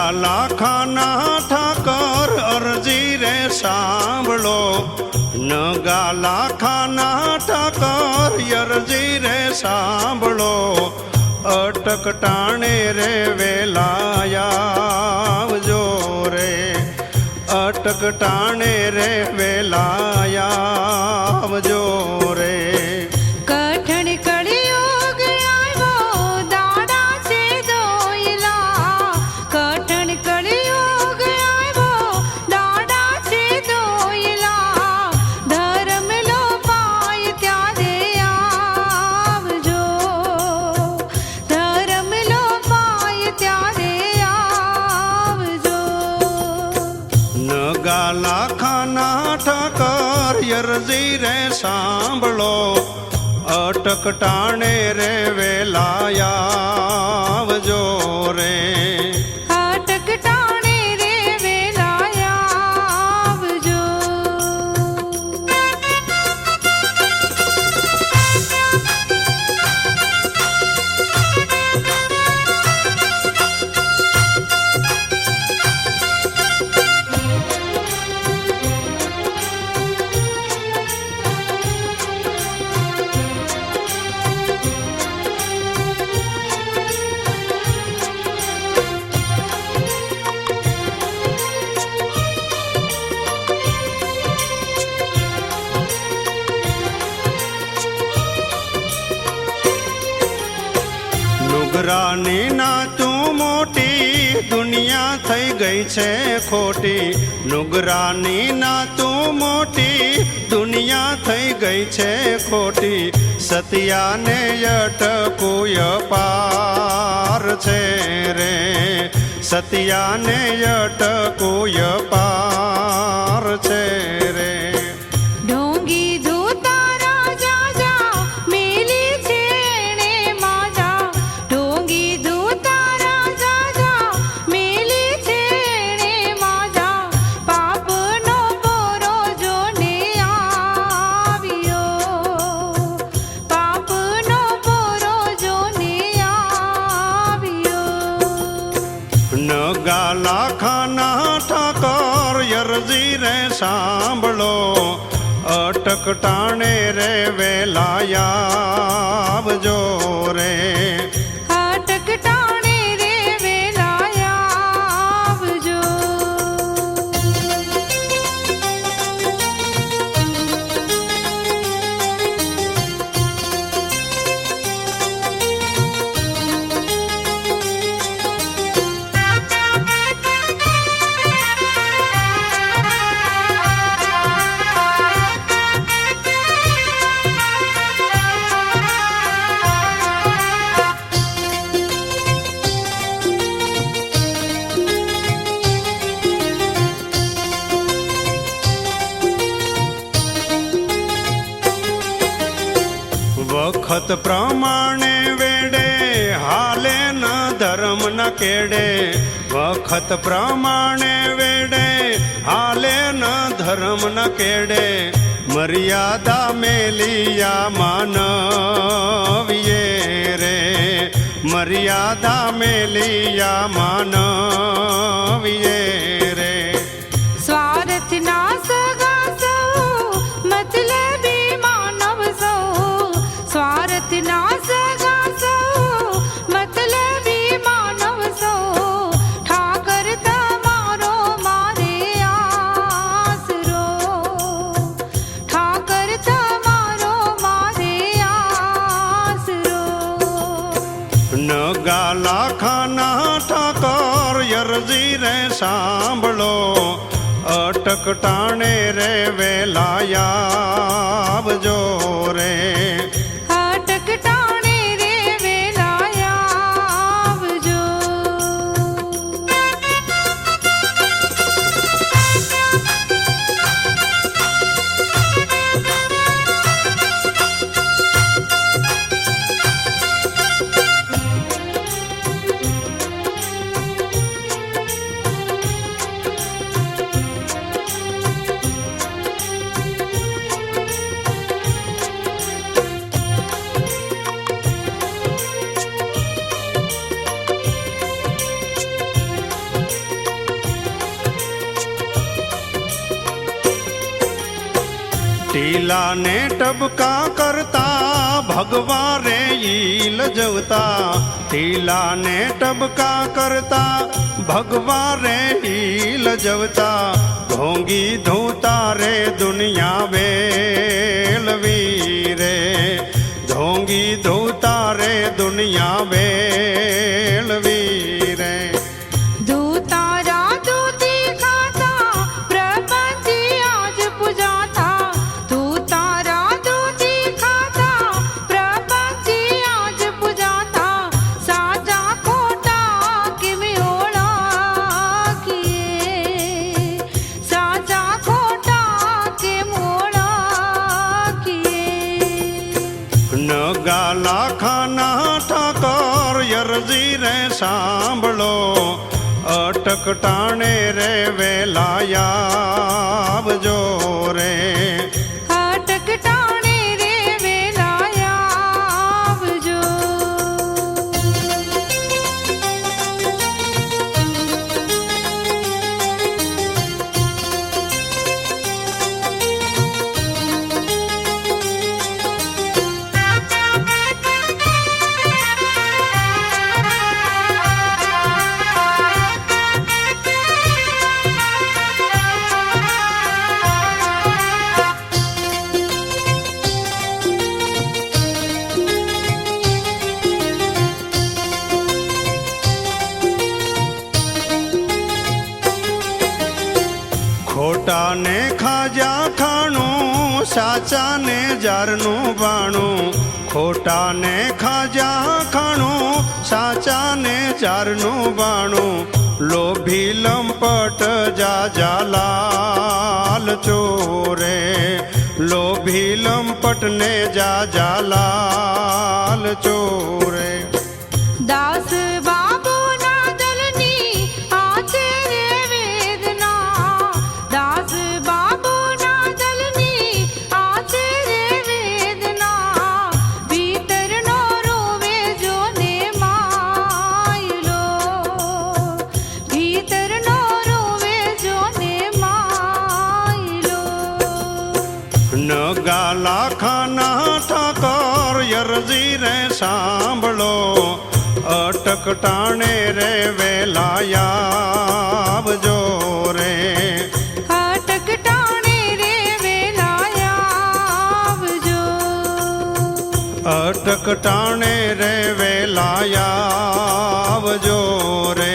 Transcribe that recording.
નગાલા ખાના ઠાકર અરજી રે સાંભળો, નગાલા ખાના ઠાકર અરજી રે સાંભળો, અટક ટાણે રે વેલાયાવજો રે, અટક ટાણે રે વેલાયાવજો રે. કઠણ કળિયુગ આવ્યો દાડા છે દોયલા, કઠણ કળિયુગ આવ્યો દાડા છે દોયલા, ધર્મ લોપાય ત્યારે આવજો, ધર્મ લોપાય ત્યારે આવજો. નગાલા ખાના ઠાકર અરજી રે સાંભળો, અટક ટાણે રે વેલાયાવજો રે. અટક ટાણે રે વેલાયાવજો. નુગરાની નાતું મોટી દુનિયા થઈ ગઈ છે ખોટી, નુગરાની નાતું મોટી દુનિયા થઈ ગઈ છે ખોટી, સતિયાને અટકુય પાર છે રે, સતિયાને અટકુય પાર છે રે. ઢોંગી ધોતા રાજા જા મેલી છે એણે માજા, ઢોંગી ધોતા રાજા જા મેલી છે એણે માજા, પાપનો પોરો જોને આવ્યો, પાપનો પોરો જોને આવ્યો. નગાલા ખાના ઠાકર અરજી રે સાંભળો, અટક ટાણે રે વેલાયાવજો રે. અટક ટાણે રે વેલાયાવજો. વખત પ્રમાણે વેડે હાલે ન ધર્મ ન કેડે, વખત પ્રમાણે વેડે હાલે ન ધર્મ ન કેડે, મર્યાદા મેલિયા માનવીએ રે, મર્યાદા મેલિયા માનવીએ રે. સ્વાર્થ ના સગા સૌ મતલબી માનવ સૌ, સ્વાર્થ ના સગા સૌ મતલબી માનવ સૌ, ઠાકર તમારો મારે આસરો, ઠાકર તમારો મારે આસરો. નગાલા ખાના ઠાકર અરજી રે સાંભળો, અટક ટાણે રે વેલાયાવજો રે. અટક ટાણે રે વેલાયાવજો. ટીલા ને ટબકા કરતા ભગવા રે ઈ લજવતા ટીલા ને ટબકા કરતા ભગવા રે ઈ લજવતા ઢોંગી ધોતા રે દુનિયા વેલવી રે ઢોંગી ધોતા રે દુનિયા વેલવી રે દૂતારા દૂતી ખાતા પ્રપંચી આજ પૂજાતા દૂતારા દૂતી ખાતા પ્રપંચી આજ પૂજાતા સાચા ખોટા કેમ ઓળખીએ સાચા ખોટા કેમ ઓળખીએ નગાલા ખાના ઠાકોર યરજી રે સાંભળો અટક ટાણે રે વેલાયાવજો રે અટક ટાણે રે વેલાયા આવજો ખોટા ને ખાજા ખાણું સાચા ને જારનું બાણું ખોટા ને ખાજા ખાણું સાચા ને જારનું બાણું લોભી લંપટ જાજા લાલ ચોરે લોભી લંપટ ને જાજા લાલ ચોરે દાસ બાબુના દલની આછે રે વેદના દાસ બાબુના દલની આછે રે વેદના ભીતરનો રોવે જોને માયલો ભીતરનો રોવે જોને માયલો નગાલા ખાના ઠાકોર યરજી રે સાંભળો અટક ટાણે રે વેલાયાવજો રે અટક ટાણે રે વેલાયા આવજો અટક ટાણે રે વેલાયાવજો રે